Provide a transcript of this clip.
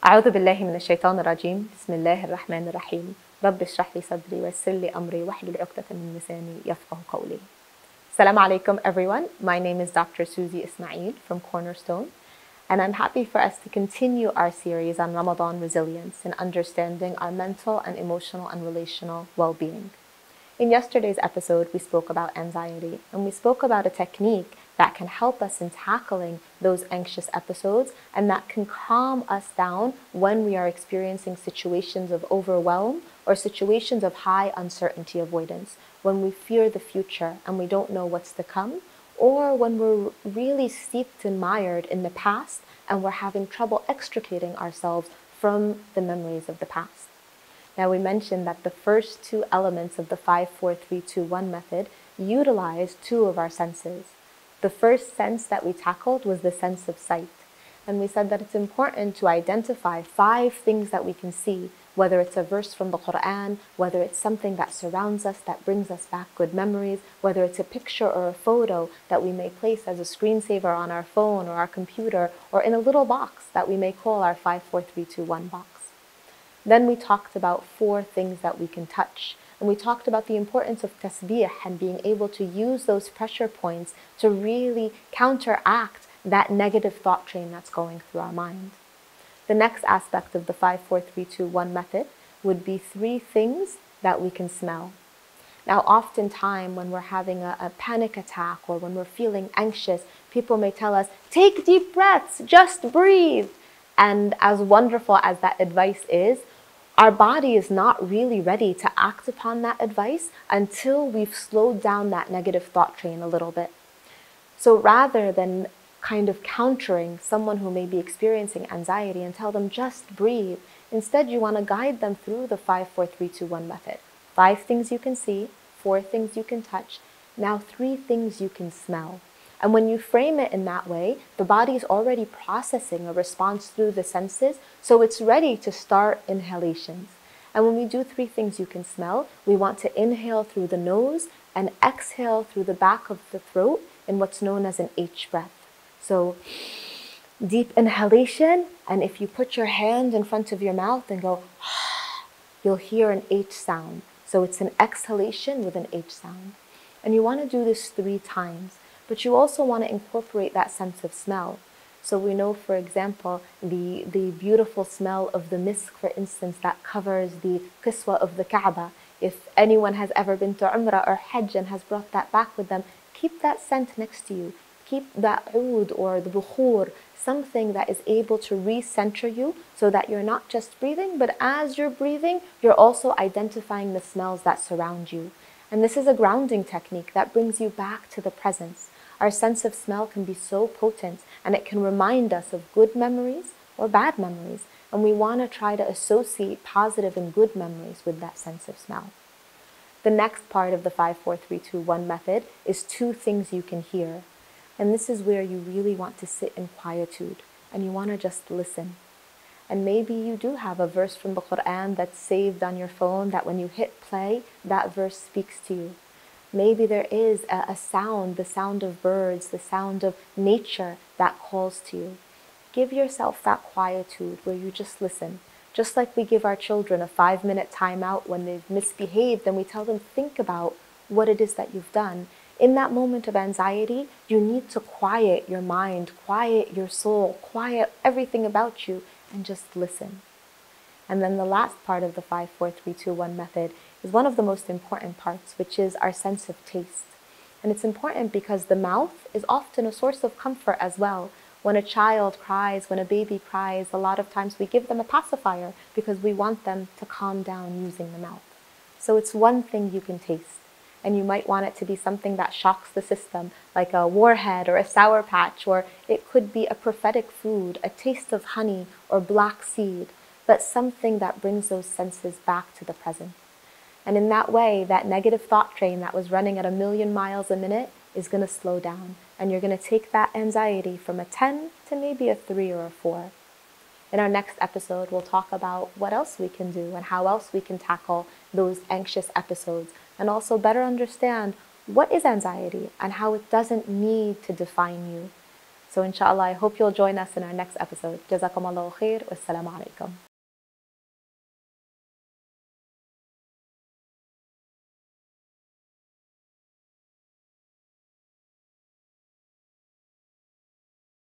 أعوذ بالله من الشيطان الرجيم بسم الله الرحمن الرحيم رب اشرح لي صدري ويسر لي أمري واحلل عقدة من لساني يفقه قولي. Assalamu alaikum everyone. My name is Dr. Suzy Ismail from Cornerstone, and I'm happy for us to continue our series on Ramadan resilience and understanding our mental and emotional and relational well-being. In yesterday's episode, we spoke about anxiety, and we spoke about a technique that can help us in tackling those anxious episodes and that can calm us down when we are experiencing situations of overwhelm or situations of high uncertainty avoidance, when we fear the future and we don't know what's to come, or when we're really steeped and mired in the past and we're having trouble extricating ourselves from the memories of the past. Now, we mentioned that the first two elements of the 5-4-3-2-1 method utilize two of our senses. The first sense that we tackled was the sense of sight. And we said that it's important to identify 5 things that we can see, whether it's a verse from the Quran, whether it's something that surrounds us, that brings us back good memories, whether it's a picture or a photo that we may place as a screensaver on our phone or our computer, or in a little box that we may call our 5-4-3-2-1 box. Then we talked about 4 things that we can touch. And we talked about the importance of tasbih and being able to use those pressure points to really counteract that negative thought train that's going through our mind. The next aspect of the 5-4-3-2-1 method would be 3 things that we can smell. Now, oftentimes when we're having a panic attack or when we're feeling anxious, people may tell us, take deep breaths, just breathe. And as wonderful as that advice is, our body is not really ready to act upon that advice until we've slowed down that negative thought train a little bit. So rather than kind of countering someone who may be experiencing anxiety and tell them just breathe, instead you want to guide them through the 5-4-3-2-1 method. 5 things you can see, 4 things you can touch, now 3 things you can smell. And when you frame it in that way, the body is already processing a response through the senses, so it's ready to start inhalations. And when we do 3 things you can smell, we want to inhale through the nose and exhale through the back of the throat in what's known as an H breath. So deep inhalation, and if you put your hand in front of your mouth and go, you'll hear an H sound. So it's an exhalation with an H sound. And you want to do this 3 times. But you also want to incorporate that sense of smell. So we know, for example, the beautiful smell of the misk, for instance, that covers the qiswa of the Kaaba. If anyone has ever been to Umrah or Hajj and has brought that back with them, keep that scent next to you. Keep that oud or the bukhur, something that is able to recenter you so that you're not just breathing, but as you're breathing, you're also identifying the smells that surround you. And this is a grounding technique that brings you back to the presence. Our sense of smell can be so potent, and it can remind us of good memories or bad memories. And we want to try to associate positive and good memories with that sense of smell. The next part of the 5-4-3-2-1 method is 2 things you can hear. And this is where you really want to sit in quietude and you want to just listen. And maybe you do have a verse from the Quran that's saved on your phone that when you hit play, that verse speaks to you. Maybe there is a sound, the sound of birds, the sound of nature that calls to you. Give yourself that quietude where you just listen. Just like we give our children a 5-minute timeout when they've misbehaved and we tell them, think about what it is that you've done. In that moment of anxiety, you need to quiet your mind, quiet your soul, quiet everything about you, and just listen. And then the last part of the 5-4-3-2-1 method is one of the most important parts, which is our sense of taste. And it's important because the mouth is often a source of comfort as well. When a child cries, when a baby cries, a lot of times we give them a pacifier because we want them to calm down using the mouth. So it's one thing you can taste. And you might want it to be something that shocks the system, like a warhead or a Sour Patch, or it could be a prophetic food, a taste of honey or black seed, but something that brings those senses back to the present. And in that way, that negative thought train that was running at 1,000,000 miles a minute is going to slow down. And you're going to take that anxiety from a 10 to maybe a 3 or a 4. In our next episode, we'll talk about what else we can do and how else we can tackle those anxious episodes, and also better understand what is anxiety and how it doesn't need to define you. So inshallah, I hope you'll join us in our next episode. Jazakum Allahu khair. Wassalamu alaikum.